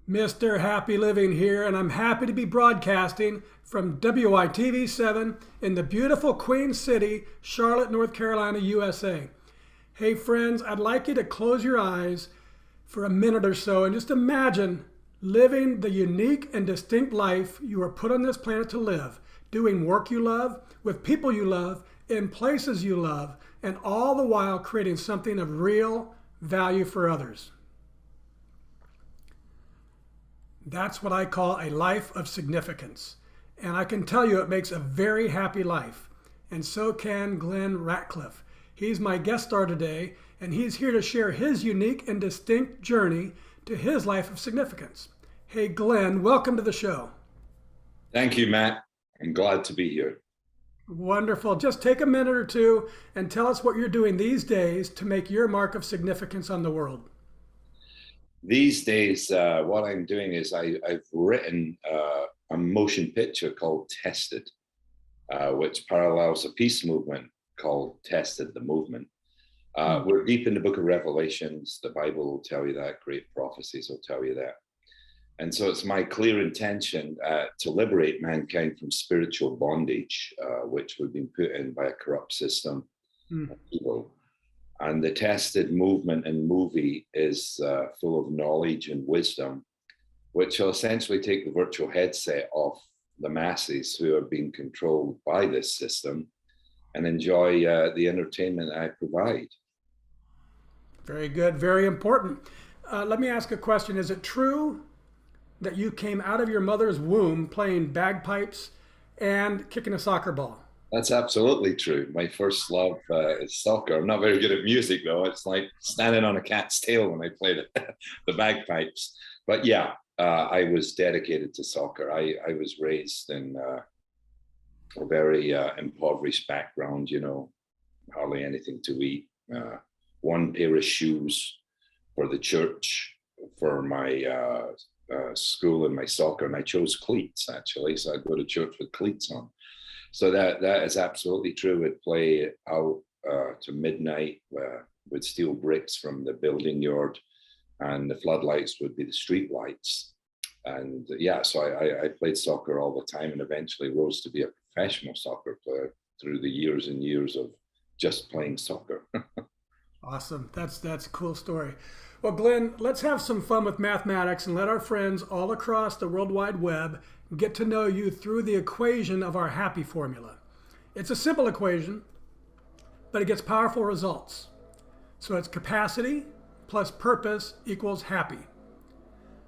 Mr. Happy Living here, and I'm happy to be broadcasting from WITV7 in the beautiful Queen City, Charlotte, North Carolina, USA. Hey friends, I'd like you to close your eyes for a minute or so and just imagine living the unique and distinct life you were put on this planet to live, doing work you love, with people you love, in places you love, and all the while creating something of real value for others. That's what I call a life of significance. And I can tell you it makes a very happy life. And so can Glenn Ratcliffe. He's my guest star today, and he's here to share his unique and distinct journey to his life of significance. Hey, Glenn, welcome to the show. Thank you, Matt. I'm glad to be here. Wonderful. Just take a minute or two and tell us what you're doing these days to make your mark of significance on the world. These days, what I'm doing is I've written a motion picture called Tested, which parallels a peace movement called Tested, the Movement. We're deep in the book of Revelations. The Bible will tell you that. Great prophecies will tell you that. And so it's my clear intention to liberate mankind from spiritual bondage, which we've been put in by a corrupt system of evil. And the Tested movement and movie is full of knowledge and wisdom, which will essentially take the virtual headset off the masses who are being controlled by this system and enjoy the entertainment I provide. Very good. Very important. Let me ask a question. Is it true that you came out of your mother's womb playing bagpipes and kicking a soccer ball? That's absolutely true. My first love is soccer. I'm not very good at music, though. It's like standing on a cat's tail when I play the bagpipes. But yeah, I was dedicated to soccer. I was raised in a very impoverished background, hardly anything to eat. One pair of shoes for the church, for my school and my soccer. And I chose cleats, actually. So I'd go to church with cleats on. So that is absolutely true. We'd play out to midnight with steel bricks from the building yard, and the floodlights would be the street lights. And yeah, so I played soccer all the time and eventually rose to be a professional soccer player through the years and years of just playing soccer. Awesome. That's a cool story. Well, Glenn, let's have some fun with mathematics and let our friends all across the World Wide Web get to know you through the equation of our happy formula. It's a simple equation, but it gets powerful results. So it's capacity plus purpose equals happy.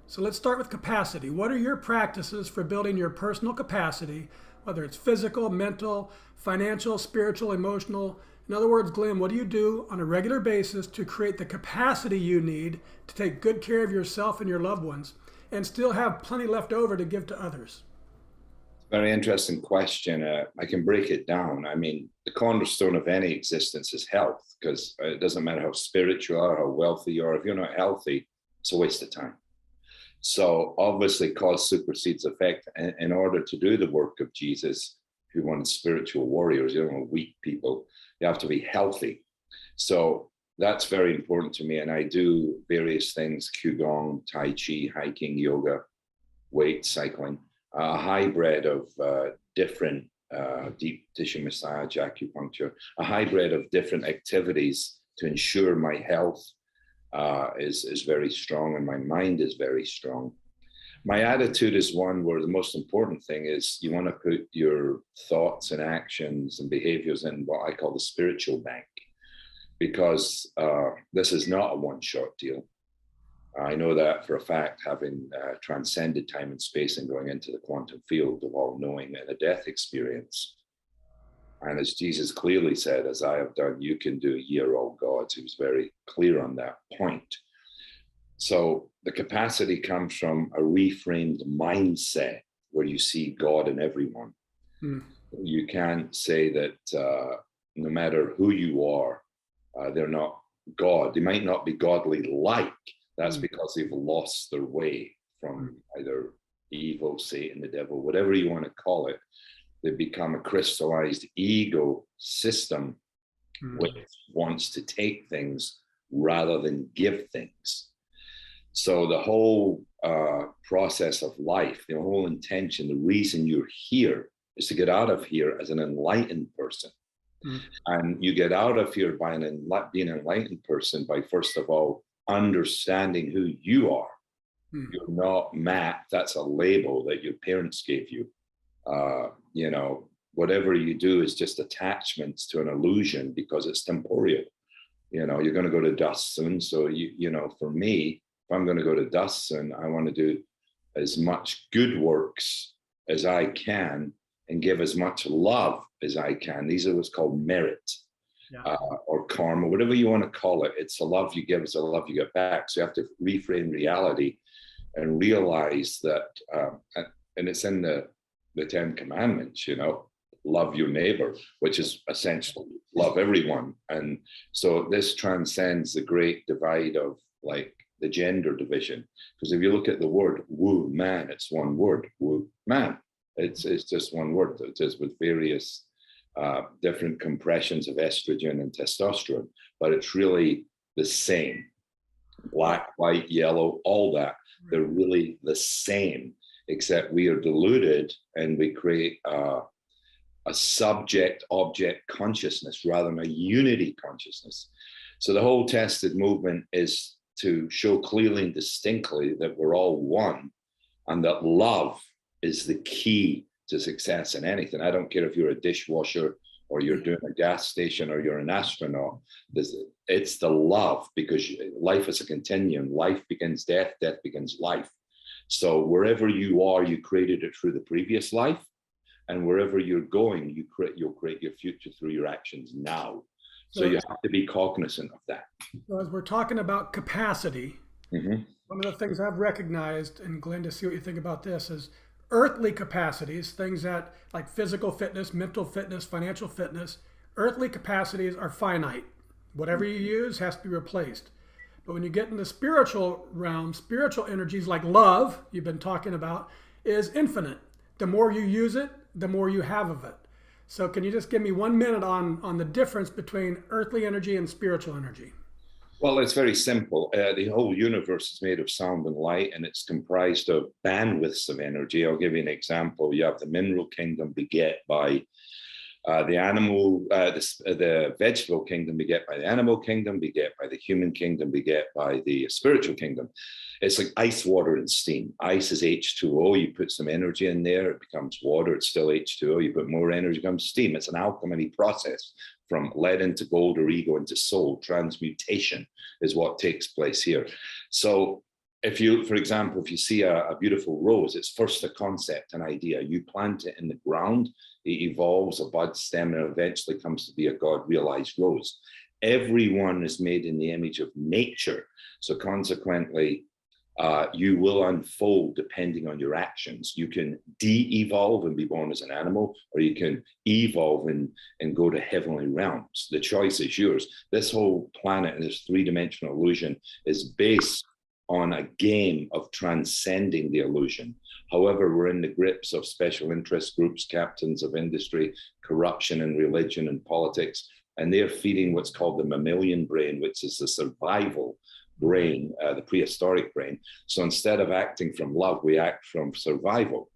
So let's start with capacity. What are your practices for building your personal capacity, whether it's physical, mental, financial, spiritual, emotional? In other words, Glenn, what do you do on a regular basis to create the capacity you need to take good care of yourself and your loved ones and still have plenty left over to give to others? Very interesting question. I can break it down. I mean, the cornerstone of any existence is health, because it doesn't matter how spiritual you are, how wealthy you are. If you're not healthy, it's a waste of time. So obviously cause supersedes effect. In order to do the work of Jesus, who wanted spiritual warriors, weak people, you have to be healthy. So that's very important to me. And I do various things: Qigong, Tai Chi, hiking, yoga, weight, cycling, a hybrid of different deep tissue massage, acupuncture, a hybrid of different activities to ensure my health is very strong and my mind is very strong. My attitude is one where the most important thing is you want to put your thoughts and actions and behaviors in what I call the spiritual bank, because this is not a one-shot deal. I know that for a fact, having transcended time and space and going into the quantum field of all knowing and a death experience. And as Jesus clearly said, as I have done, you can do, ye are all gods. He was very clear on that point. So the capacity comes from a reframed mindset where you see God in everyone. You can't say that no matter who you are, they're not God. They might not be godly like. That's because they've lost their way from either evil, Satan, the devil, whatever you want to call it. They become a crystallized ego system which wants to take things rather than give things. So the whole process of life, the whole intention, the reason you're here is to get out of here as an enlightened person. Mm. And you get out of here by being an enlightened person by, first of all, understanding who you are. Mm. You're not Matt. That's a label that your parents gave you. You know, whatever you do is just attachments to an illusion because it's temporal. You know, you're going to go to dust soon. So, you know, for me, if I'm going to go to dust soon, I want to do as much good works as I can and give as much love as I can. These are what's called merit. Yeah. Or karma, whatever you want to call it. It's the love you give, it's the love you get back. So you have to reframe reality and realize that, and it's in the Ten Commandments, you know, love your neighbor, which is essentially love everyone. And so this transcends the great divide of like the gender division. Because if you look at the word woo man, it's one word, woo man. It's just one word. It is with various different compressions of estrogen and testosterone, but it's really the same. Black, white, yellow, all that. They're really the same, except we are diluted and we create a subject object consciousness rather than a unity consciousness. So the whole tested movement is to show clearly and distinctly that we're all one and that love is the key to success in anything. I don't care if you're a dishwasher or you're doing a gas station or you're an astronaut. It's the love, because life is a continuum. Life begins death, death begins life. So wherever you are, you created it through the previous life. And wherever you're going, you'll create your future through your actions now. So you have to be cognizant of that. So as we're talking about capacity, Mm-hmm. one of the things I've recognized, and Glenn, to see what you think about this, is earthly capacities, things that like physical fitness, mental fitness, financial fitness, earthly capacities are finite. Whatever you use has to be replaced. But when you get in the spiritual realm, spiritual energies like love, you've been talking about, is infinite. The more you use it, the more you have of it. So can you just give me 1 minute on the difference between earthly energy and spiritual energy? Well, it's very simple. The whole universe is made of sound and light, and it's comprised of bandwidths of energy. I'll give you an example. You have the mineral kingdom beget by the animal, the vegetable kingdom beget by the animal kingdom, beget by the human kingdom, beget by the spiritual kingdom. It's like ice, water, and steam. Ice is H2O. You put some energy in there, it becomes water. It's still H2O. You put more energy, it becomes steam. It's an alchemy process from lead into gold or ego into soul. Transmutation is what takes place here. So if you, for example, if you see a beautiful rose, it's first a concept, an idea. You plant it in the ground, it evolves, a bud stem, and eventually comes to be a God-realized rose. Everyone is made in the image of nature. So consequently, you will unfold depending on your actions. You can de-evolve and be born as an animal, or you can evolve and go to heavenly realms. The choice is yours. This whole planet and this three-dimensional illusion is based on a game of transcending the illusion. However, we're in the grips of special interest groups, captains of industry, corruption and religion and politics, and they're feeding what's called the mammalian brain, which is the survival brain, the prehistoric brain. So instead of acting from love, we act from survival.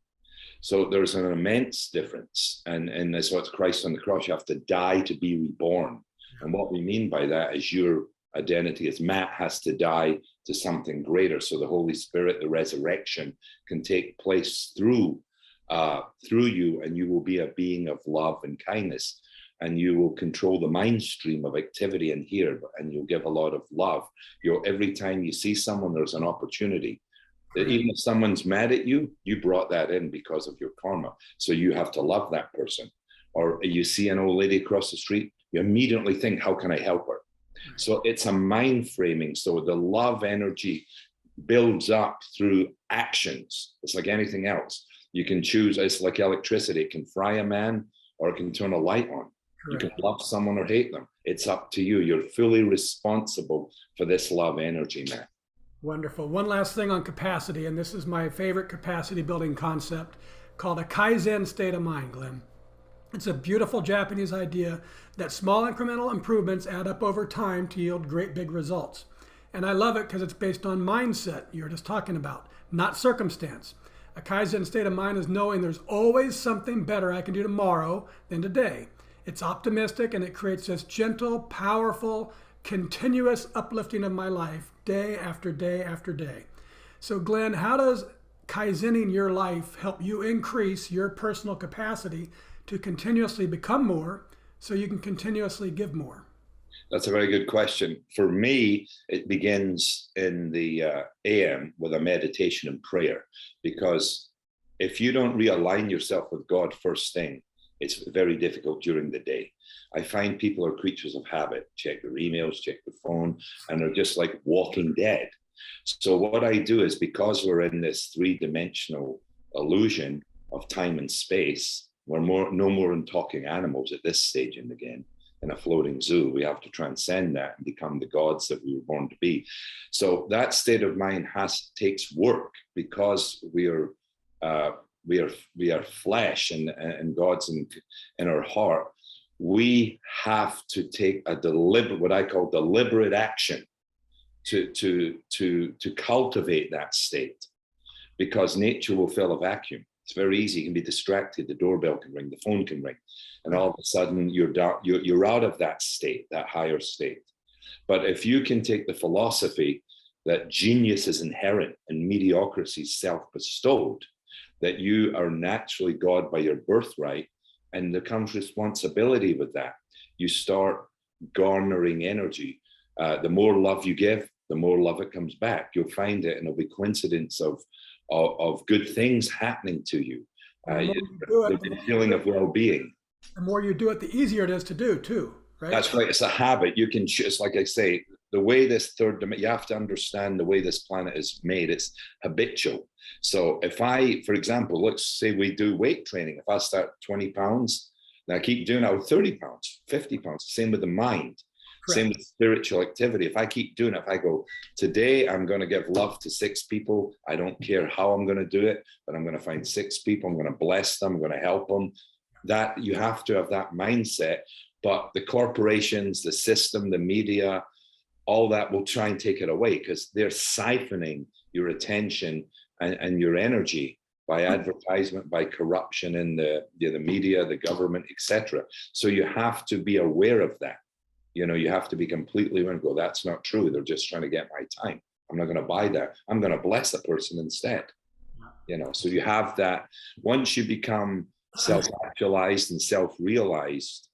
So there's an immense difference. And that's what's Christ on the cross. You have to die to be reborn. And what we mean by that is your identity as Matt has to die to something greater. So the Holy Spirit, the resurrection, can take place through you, and you will be a being of love and kindness. And you will control the mind stream of activity in here, and you'll give a lot of love. Every time you see someone, there's an opportunity. Even if someone's mad at you, you brought that in because of your karma. So you have to love that person. Or you see an old lady across the street, you immediately think, how can I help her? So it's a mind framing. So the love energy builds up through actions. It's like anything else. You can choose, it's like electricity. It can fry a man or it can turn a light on. You can love someone or hate them. It's up to you. You're fully responsible for this love energy, man. Wonderful. One last thing on capacity, and this is my favorite capacity building concept called a Kaizen state of mind, Glenn. It's a beautiful Japanese idea that small incremental improvements add up over time to yield great big results. And I love it because it's based on mindset you're just talking about, not circumstance. A Kaizen state of mind is knowing there's always something better I can do tomorrow than today. It's optimistic and it creates this gentle, powerful, continuous uplifting of my life day after day after day. So, Glenn, how does Kaizening your life help you increase your personal capacity to continuously become more so you can continuously give more? That's a very good question. For me, it begins in the AM with a meditation and prayer, because if you don't realign yourself with God first thing, it's very difficult during the day. I find people are creatures of habit, check their emails, check their phone, and they're just like walking dead. So what I do is, because we're in this three-dimensional illusion of time and space, we're no more than talking animals at this stage in the game. In a floating zoo, we have to transcend that and become the gods that we were born to be. So that state of mind takes work, because we are flesh and God's in our heart. We have to take a deliberate, what I call deliberate action to cultivate that state, because nature will fill a vacuum. It's very easy. You can be distracted. The doorbell can ring, the phone can ring, and all of a sudden you're out of that state, that higher state. But if you can take the philosophy that genius is inherent and mediocrity is self-bestowed, that you are naturally God by your birthright, and there comes responsibility with that. You start garnering energy. The more love you give, the more love it comes back. You'll find it, and it'll be coincidence of good things happening to you. The feeling of well-being. The more you do it, the easier it is to do too, right? That's right. It's a habit. You can choose, like I say, the way this third dimension, you have to understand the way this planet is made. It's habitual. So if I, for example, let's say we do weight training. If I start 20 pounds, and I keep doing it with 30 pounds, 50 pounds, same with the mind. Correct. Same with spiritual activity. If I keep doing it, if I go, today I'm going to give love to 6 people, I don't care how I'm going to do it, but I'm going to find 6 people, I'm going to bless them, I'm going to help them. That you have to have that mindset. But the corporations, the system, the media, all that will try and take it away, because they're siphoning your attention and your energy by advertisement, by corruption in the media, the government, etc. So you have to be aware of that. You have to be completely aware and go, that's not true. They're just trying to get my time. I'm not going to buy that. I'm going to bless a person instead. So you have that. Once you become self-actualized and self-realized,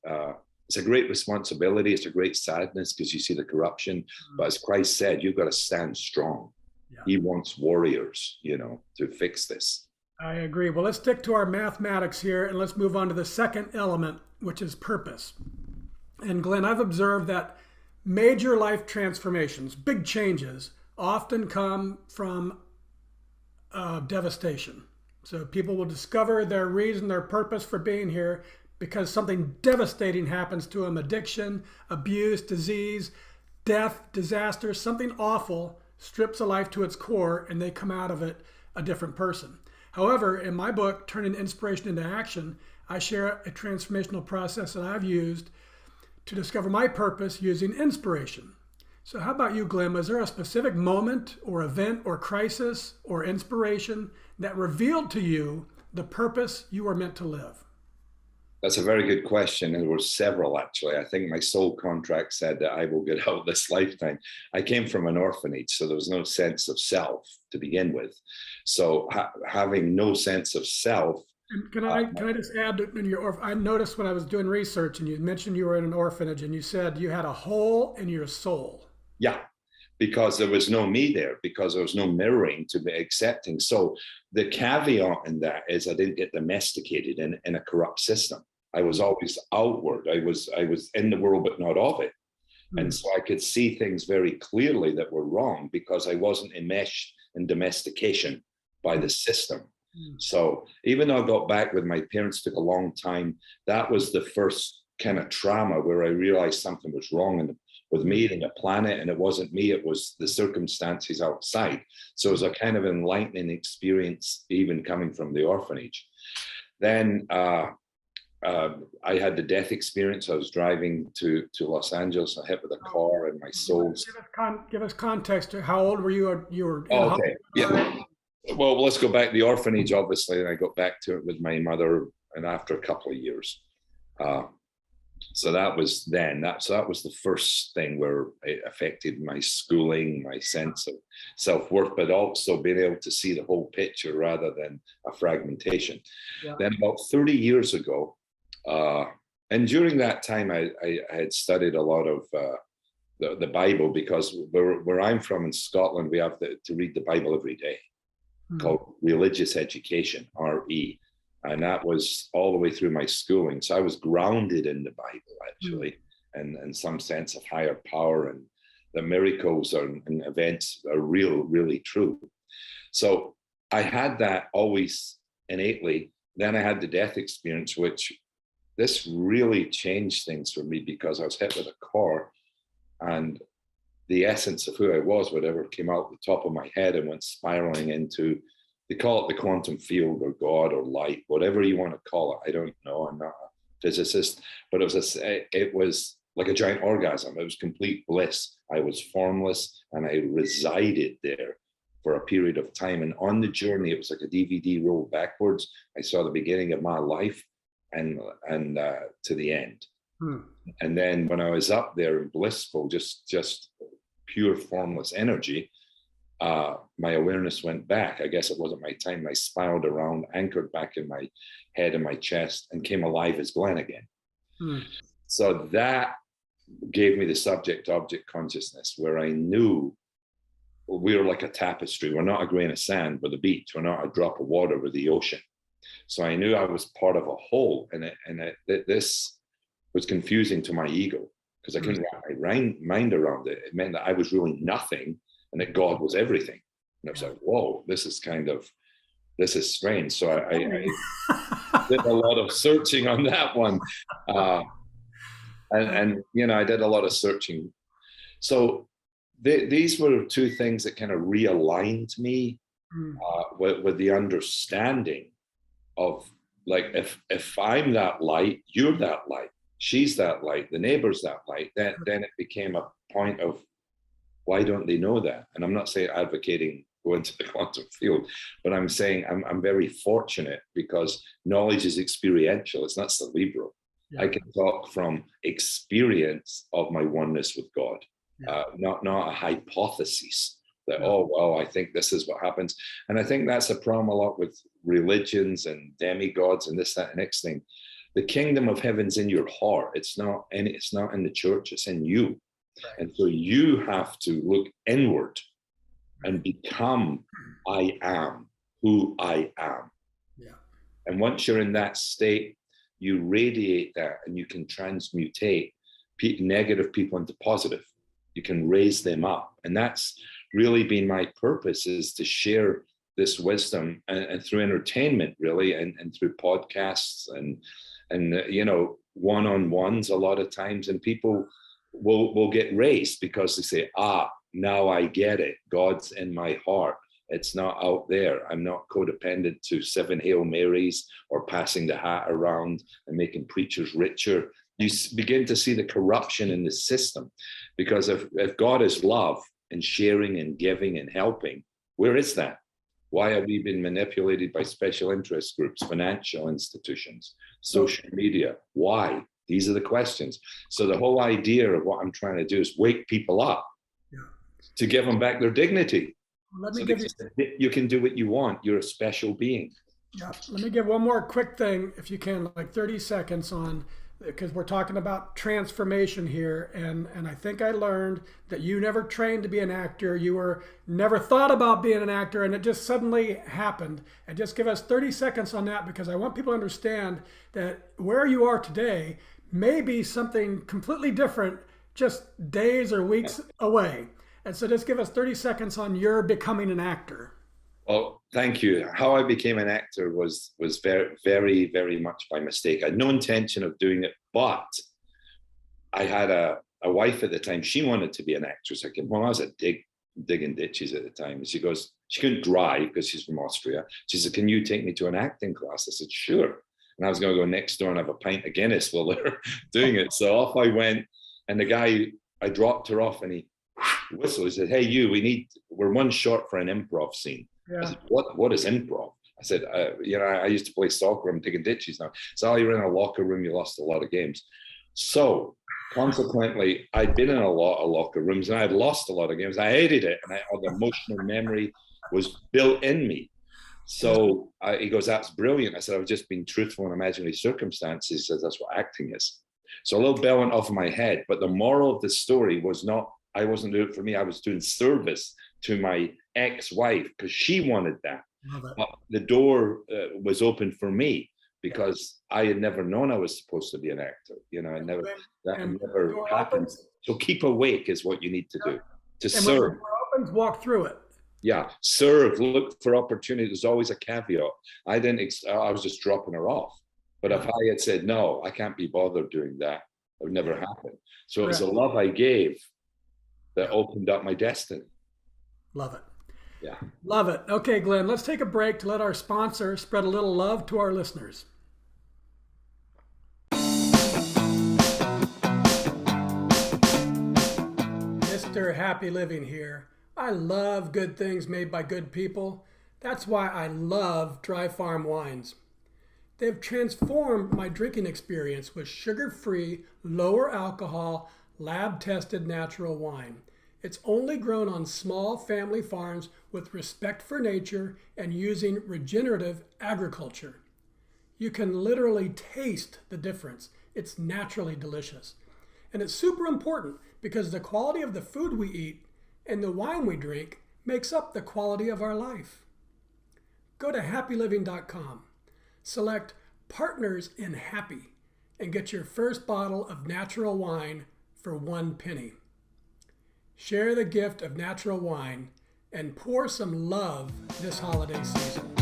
it's a great responsibility. It's a great sadness, because you see the corruption. But as Christ said, you've got to stand strong. Yeah. He wants warriors, to fix this. I agree. Well, let's stick to our mathematics here, and let's move on to the second element, which is purpose. And Glenn, I've observed that major life transformations, big changes, often come from devastation. So people will discover their reason, their purpose for being here because something devastating happens to them: addiction, abuse, disease, death, disaster, something awful strips a life to its core, and they come out of it a different person. However, in my book, Turning Inspiration into Action, I share a transformational process that I've used to discover my purpose using inspiration. So how about you, Glenn? Was there a specific moment or event or crisis or inspiration that revealed to you the purpose you were meant to live? That's a very good question. And there were several, actually. I think my soul contract said that I will get out this lifetime. I came from an orphanage, so there was no sense of self to begin with. So having no sense of self. And can I just add, I noticed when I was doing research and you mentioned you were in an orphanage and you said you had a hole in your soul. Yeah, because there was no me there, because there was no mirroring to be accepting. So the caveat in that is I didn't get domesticated in a corrupt system. I was always outward. I was in the world, but not of it. And so I could see things very clearly that were wrong because I wasn't enmeshed in domestication by the system. So even though I got back with my parents, took a long time, that was the first kind of trauma where I realized something was wrong with me and the planet, and it wasn't me, it was the circumstances outside. So it was a kind of enlightening experience, even coming from the orphanage. Then I had the death experience. I was driving to Los Angeles. I hit with a car, and my soul. Give us context to how old were you? You were in Oh, okay, yeah. Well, let's go back. The orphanage, obviously, and I got back to it with my mother, and after a couple of years. So that was then. That was the first thing where it affected my schooling, my sense of self-worth, but also being able to see the whole picture rather than a fragmentation. Yeah. Then about 30 years ago, and during that time, I had studied a lot of the Bible, because where I'm from in Scotland, we have to read the Bible every day, called religious education, RE. And that was all the way through my schooling. So I was grounded in the Bible, actually, and some sense of higher power, and the miracles and events are really true. So I had that always innately. Then I had the death experience, which this really changed things for me, because I was hit with a car, and the essence of who I was, whatever came out the top of my head and went spiraling into, they call it the quantum field or God or light, whatever you want to call it. I don't know. I'm not a physicist, but it was like a giant orgasm. It was complete bliss. I was formless, and I resided there for a period of time. And on the journey, it was like a DVD roll backwards. I saw the beginning of my life and to the end. And then when I was up there in blissful, just pure formless energy, my awareness went back. I guess it wasn't my time. I spiraled around, anchored back in my head and my chest, and came alive as Glenn again. So that gave me the subject-object consciousness, where I knew we were like a tapestry. We're not a grain of sand with the beach. We're not a drop of water with the ocean. So I knew I was part of a whole, and this was confusing to my ego, because I couldn't wrap my mind around it. It meant that I was really nothing, and that God was everything. And I was like, whoa, this is strange. So I did a lot of searching on that one. And I did a lot of searching. So these were two things that kind of realigned me with the understanding of, like, if I'm that light, you're that light, she's that light, the neighbor's that light, then it became a point of, why don't they know that? And I'm not saying advocating going to the quantum field, but I'm saying I'm very fortunate, because knowledge is experiential. It's not cerebral. Yeah. I can talk from experience of my oneness with God, not a hypothesis that, I think this is what happens. And I think that's a problem a lot with religions and demigods and this, that, and next thing. The kingdom of heaven's in your heart. It's not in the church. It's in you. Right. And so you have to look inward and become, I am who I am. Yeah. And once you're in that state, you radiate that, and you can transmutate negative people into positive. You can raise them up. And that's really been my purpose, is to share this wisdom, and through entertainment, really, and through podcasts and one-on-ones a lot of times. And people will get raised because they say, now I get it. God's in my heart. It's not out there. I'm not codependent to 7 Hail Marys or passing the hat around and making preachers richer. You begin to see the corruption in the system, because if God is love and sharing and giving and helping, where is that? Why have we been manipulated by special interest groups, financial institutions, social media? Why? These are the questions. So the whole idea of what I'm trying to do is wake people up to give them back their dignity. Let me give you can do what you want. You're a special being. Yeah. Let me give one more quick thing, if you can, like 30 seconds on, because we're talking about transformation here. And I think I learned that you never trained to be an actor. You were never thought about being an actor, and it just suddenly happened. And just give us 30 seconds on that, because I want people to understand that where you are today may be something completely different, just days or weeks away. And so just give us 30 seconds on your becoming an actor. Well, thank you. How I became an actor was very, very, very much by mistake. I had no intention of doing it, but I had a wife at the time. She wanted to be an actress. I was digging ditches at the time. And she goes, she couldn't drive because she's from Austria. She said, can you take me to an acting class? I said, sure. And I was going to go next door and have a pint of Guinness while they're doing it. So off I went, and the guy, I dropped her off, and he whistled. He said, "Hey, we're one short for an improv scene." I said, "What is improv?" I said, I used to play soccer. I'm taking ditches now. So you're in a locker room, you lost a lot of games. So consequently, I'd been in a lot of locker rooms, and I had lost a lot of games. I hated it, and the emotional memory was built in me. So he goes, "That's brilliant." I said, "I've just been truthful in imaginary circumstances." He says, "That's what acting is." So a little bell went off in my head, but the moral of the story was not, I wasn't doing it for me. I was doing service to my ex-wife because she wanted that. But the door was open for me because I had never known I was supposed to be an actor. That never happened. So keep awake is what you need to do, to serve. When the door opens, walk through it. Yeah, serve, look for opportunity. There's always a caveat. I was just dropping her off. But if I had said, "No, I can't be bothered doing that," it would never happen. So it was the love I gave that opened up my destiny. Love it. Yeah. Love it. Okay, Glenn, let's take a break to let our sponsor spread a little love to our listeners. Mr. Happy Living here. I love good things made by good people. That's why I love Dry Farm wines. They've transformed my drinking experience with sugar-free, lower alcohol, lab-tested natural wine. It's only grown on small family farms with respect for nature and using regenerative agriculture. You can literally taste the difference. It's naturally delicious. And it's super important because the quality of the food we eat and the wine we drink makes up the quality of our life. Go to happyliving.com. Select Partners in Happy and get your first bottle of natural wine for 1 penny. Share the gift of natural wine and pour some love this holiday season.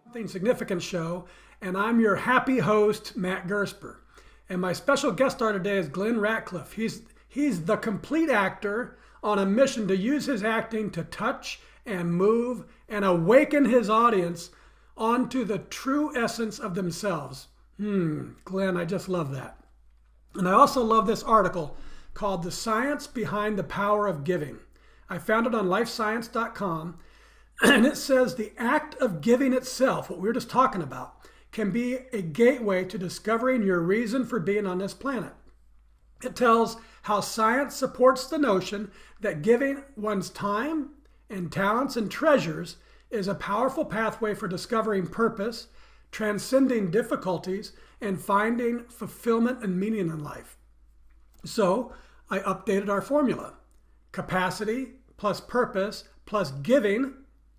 Something Significant show, and I'm your happy host, Matt Gersper. And my special guest star today is Glenn Ratcliffe. He's the complete actor on a mission to use his acting to touch and move and awaken his audience onto the true essence of themselves. Glenn, I just love that. And I also love this article called The Science Behind the Power of Giving. I found it on lifescience.com, and it says the act of giving itself, what we were just talking about, can be a gateway to discovering your reason for being on this planet. It tells how science supports the notion that giving one's time and talents and treasures is a powerful pathway for discovering purpose, transcending difficulties, and finding fulfillment and meaning in life. So I updated our formula. Capacity plus purpose plus giving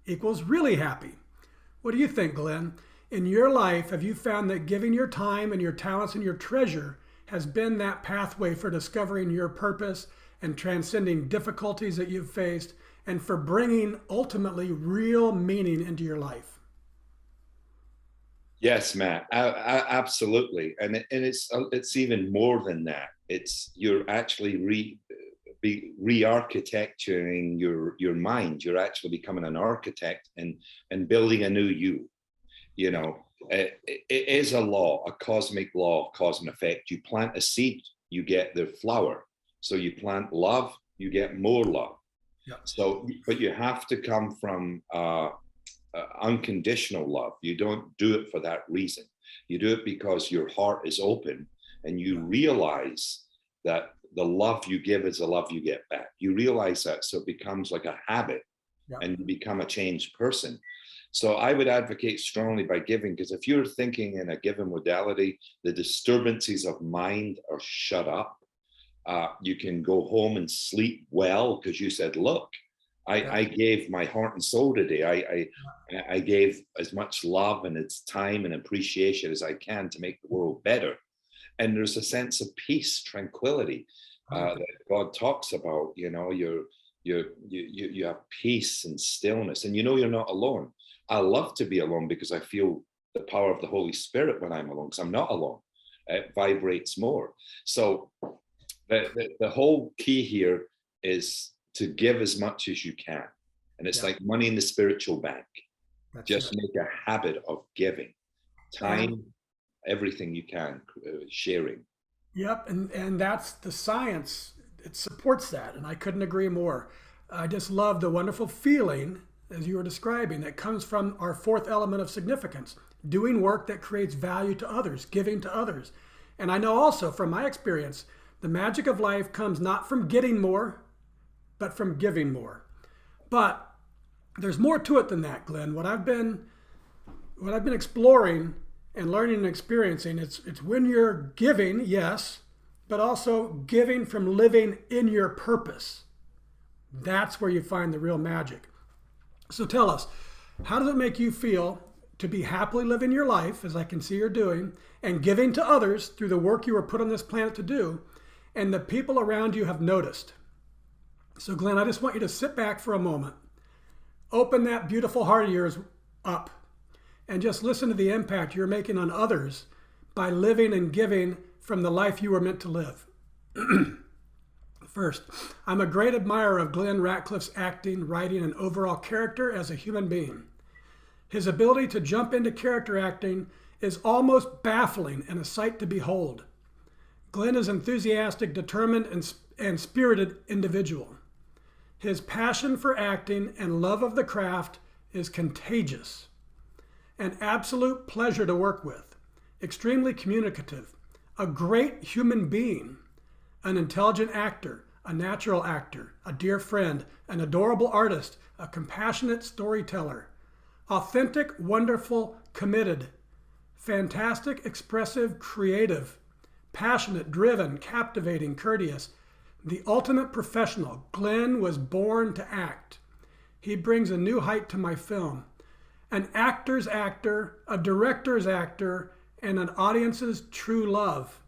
equals really happy. What do you think, Glenn? In your life, have you found that giving your time and your talents and your treasure has been that pathway for discovering your purpose and transcending difficulties that you've faced and for bringing ultimately real meaning into your life? Yes, Matt, absolutely. And it's even more than that. You're actually re-architecturing your mind. You're actually becoming an architect and building a new you. It is a law, a cosmic law of cause and effect. You plant a seed, you get the flower. So you plant love, you get more love. Yeah. So, but you have to come from unconditional love. You don't do it for that reason. You do it because your heart is open and you realize that the love you give is the love you get back. You realize that, so it becomes like a habit, and you become a changed person. So I would advocate strongly by giving, because if you're thinking in a given modality, the disturbances of mind are shut up. You can go home and sleep well because you said, look, I gave my heart and soul today. I gave as much love and its time and appreciation as I can to make the world better. And there's a sense of peace, tranquility that God talks about. You have peace and stillness, and you're not alone. I love to be alone because I feel the power of the Holy Spirit when I'm alone, because I'm not alone. It vibrates more. So The whole key here is to give as much as you can. And it's Yeah, like money in the spiritual bank. that's it. Just make a habit of giving And time, everything you can, sharing. yep, and that's the science. It supports that, and I couldn't agree more. I just love the wonderful feeling, as you were describing, that comes from our fourth element of significance: doing work that creates value to others, giving to others. And I know also from my experience, the magic of life comes not from getting more, but from giving more. But there's more to it than that, Glenn. What I've been exploring and learning and experiencing, it's when you're giving, yes, but also giving from living in your purpose. That's where you find the real magic. So tell us, how does it make you feel to be happily living your life, as I can see you're doing, and giving to others through the work you were put on this planet to do, and the people around you have noticed? So, Glenn, I just want you to sit back for a moment, open that beautiful heart of yours up, and just listen to the impact you're making on others by living and giving from the life you were meant to live. First, I'm a great admirer of Glenn Ratcliffe's acting, writing, and overall character as a human being. His ability to jump into character acting is almost baffling and a sight to behold. Glenn is an enthusiastic, determined, and spirited individual. His passion for acting and love of the craft is contagious. An absolute pleasure to work with. Extremely communicative. A great human being. An intelligent actor. A natural actor. A dear friend. An adorable artist. A compassionate storyteller. Authentic, wonderful, committed. Fantastic, expressive, creative. Passionate, driven, captivating, courteous. The ultimate professional. Glenn was born to act. He brings a new height to my film. An actor's actor, a director's actor, and an audience's true love.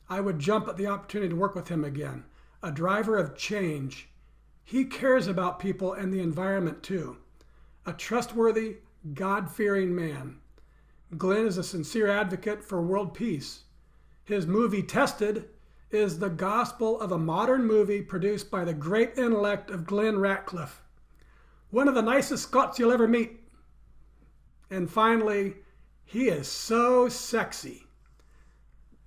I would jump at the opportunity to work with him again. A driver of change. He cares about people and the environment too. A trustworthy, God-fearing man. Glenn is a sincere advocate for world peace. His movie Tested is the gospel of a modern movie produced by the great intellect of Glenn Ratcliffe. One of the nicest Scots you'll ever meet. And finally, he is so sexy.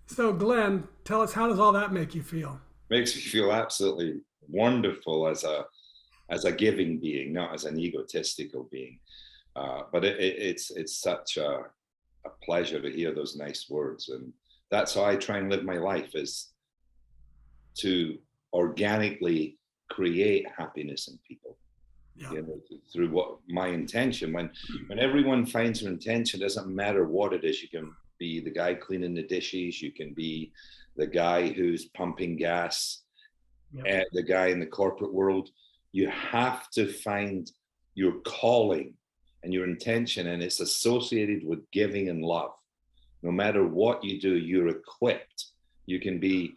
So Glenn, tell us, how does all that make you feel? Makes me feel absolutely wonderful as a giving being, not as an egotistical being. But it's such a pleasure to hear those nice words, and that's how I try and live my life, is to organically create happiness in people. Yeah. You know, through what my intention. When everyone finds their intention, it doesn't matter what it is. You can be the guy cleaning the dishes. You can be the guy who's pumping gas. Yeah. The guy in the corporate world. You have to find your calling and your intention, and it's associated with giving and love. No matter what you do, you're equipped. You can be.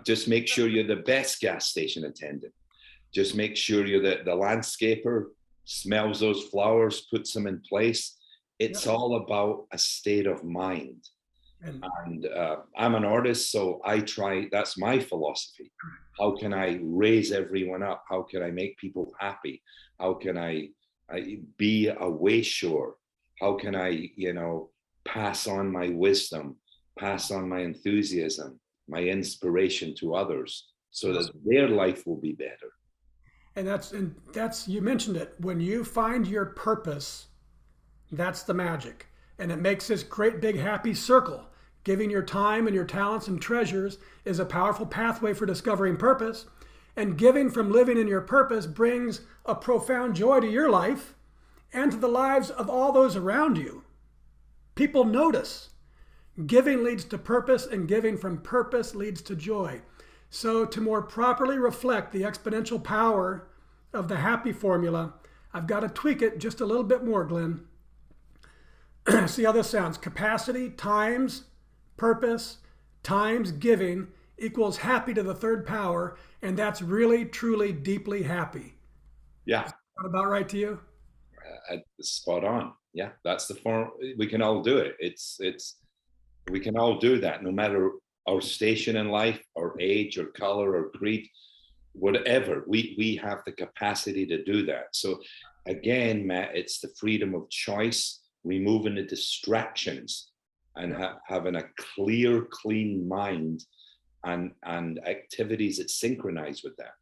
Just make sure you're the best gas station attendant. Just make sure you're the landscaper, smells those flowers, puts them in place. It's all about a state of mind. And And I'm an artist, so I try, that's my philosophy. How can I raise everyone up? How can I make people happy? How can I be a wayshower? How can I, pass on my wisdom, pass on my enthusiasm, my inspiration to others so that their life will be better? that's you mentioned it. When you find your purpose, that's the magic. And it makes this great big happy circle. Giving your time and your talents and treasures is a powerful pathway for discovering purpose. And giving from living in your purpose brings a profound joy to your life and to the lives of all those around you. People notice. Giving leads to purpose, and giving from purpose leads to joy. So, to more properly reflect the exponential power of the happy formula, I've got to tweak it just a little bit more, Glenn. See how this sounds. Capacity times purpose times giving equals happy to the third power, and that's really, truly, deeply happy. Yeah, That about right to you? spot on. Yeah, that's the form. We can all do it. We can all do that, no matter our station in life, our age, or color, or creed, whatever. We have the capacity to do that. So again, Matt, it's the freedom of choice, removing the distractions, and having a clear, clean mind, and activities that synchronize with that.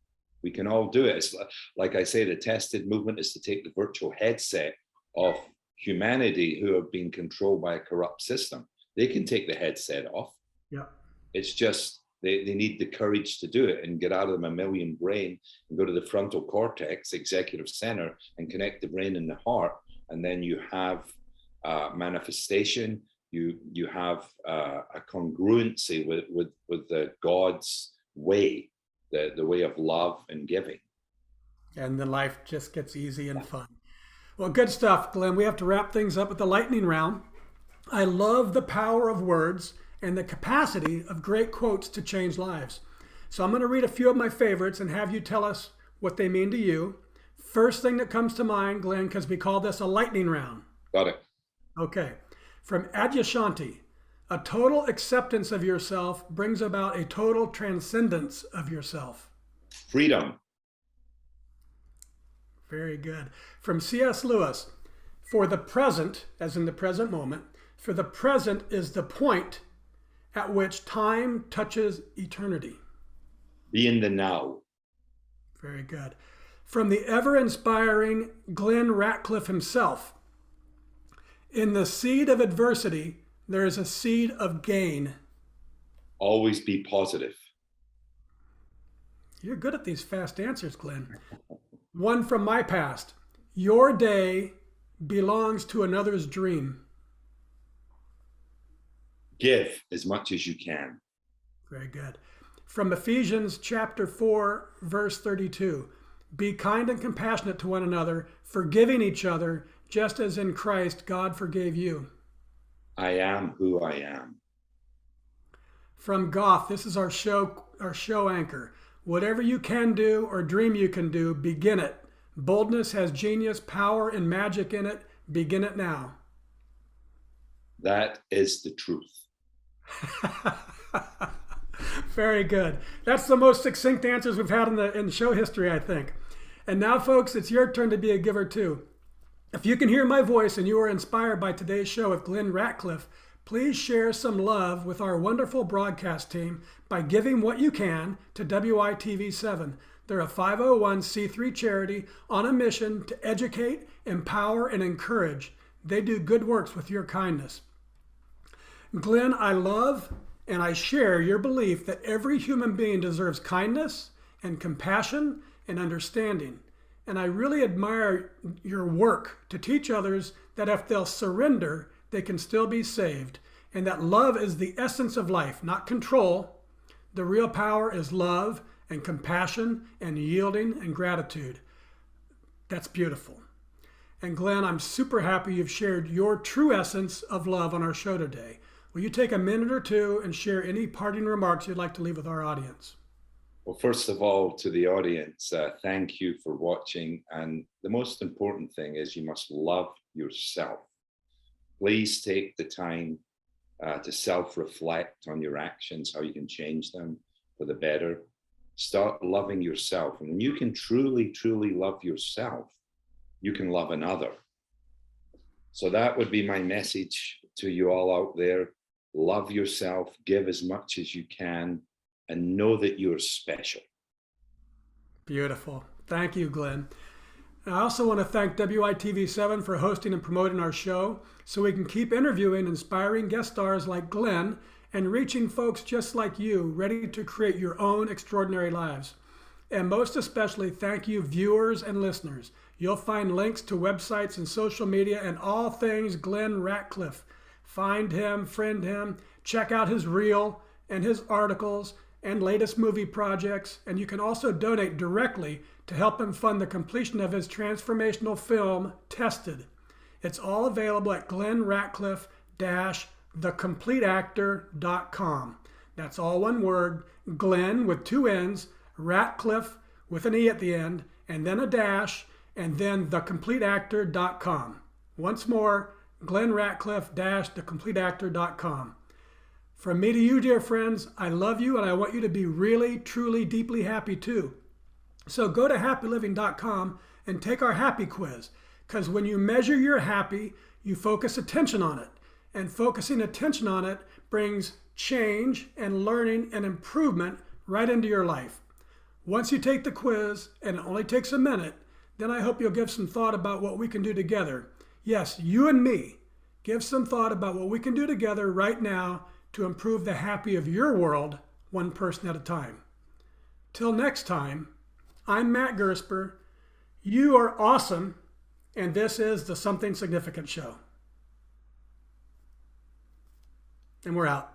We can all do it. It's like I say, the tested movement is to take the virtual headset of humanity who have been controlled by a corrupt system. They can take the headset off. Yeah. It's just they need the courage to do it and get out of the mammalian brain and go to the frontal cortex, executive center, and connect the brain and the heart. And then you have manifestation. You have a congruency with the God's way, the way of love and giving. And then life just gets easy and fun. Well, good stuff, Glenn. We have to wrap things up with the lightning round. I love the power of words and the capacity of great quotes to change lives. So I'm going to read a few of my favorites and have you tell us what they mean to you. First thing that comes to mind, Glenn, because we call this a lightning round. Got it. Okay. From Adyashanti, a total acceptance of yourself brings about a total transcendence of yourself. Freedom. Very good. From C.S. Lewis, for the present, as in the present moment, for the present is the point at which time touches eternity. Be in the now. Very good. From the ever-inspiring Glenn Ratcliffe himself, in the seed of adversity, there is a seed of gain. Always be positive. You're good at these fast answers, Glenn. One from my past. Your day belongs to another's dream. Give as much as you can. Very good. From Ephesians chapter 4, verse 32. Be kind and compassionate to one another, forgiving each other, just as in Christ God forgave you. I am who I am. From Goff, this is our show anchor. Whatever you can do or dream you can do, begin it. Boldness has genius, power, and magic in it. Begin it now. That is the truth. Very good. That's the most succinct answers we've had in show history, I think. And now, folks, it's your turn to be a giver too. If you can hear my voice and you are inspired by today's show with Glenn Ratcliffe, please share some love with our wonderful broadcast team by giving what you can to WITV7. They're a 501c3 charity on a mission to educate, empower, and encourage. They do good works with your kindness. Glenn, I love and I share your belief that every human being deserves kindness and compassion and understanding. And I really admire your work to teach others that if they'll surrender, they can still be saved. And that love is the essence of life, not control. The real power is love and compassion and yielding and gratitude. That's beautiful. And Glenn, I'm super happy you've shared your true essence of love on our show today. Will you take a minute or two and share any parting remarks you'd like to leave with our audience? Well, first of all, to the audience, thank you for watching. And the most important thing is you must love yourself. Please take the time to self-reflect on your actions, how you can change them for the better. Start loving yourself. And when you can truly, truly love yourself, you can love another. So that would be my message to you all out there. Love yourself, give as much as you can, and know that you're special. Beautiful. Thank you, Glenn. I also want to thank WITV7 for hosting and promoting our show so we can keep interviewing inspiring guest stars like Glenn and reaching folks just like you, ready to create your own extraordinary lives. And most especially, thank you, viewers and listeners. You'll find links to websites and social media and all things Glenn Ratcliffe. Find him, friend him, check out his reel and his articles and latest movie projects. And you can also donate directly to help him fund the completion of his transformational film, Tested. It's all available at glennratcliffe-thecompleteactor.com. That's all one word, Glenn with two N's, Ratcliffe with an E at the end, and then a dash, and then thecompleteactor.com. Once more, glennratcliffe-thecompleteactor.com. From me to you, dear friends, I love you and I want you to be really, truly, deeply happy too. So go to happyliving.com and take our happy quiz, because when you measure your happy, you focus attention on it. And focusing attention on it brings change and learning and improvement right into your life. Once you take the quiz, and it only takes a minute, then I hope you'll give some thought about what we can do together. Yes, you and me. Give some thought about what we can do together right now to improve the happy of your world, one person at a time. Till next time, I'm Matt Gersper. You are awesome, and this is the Something Significant Show. And we're out.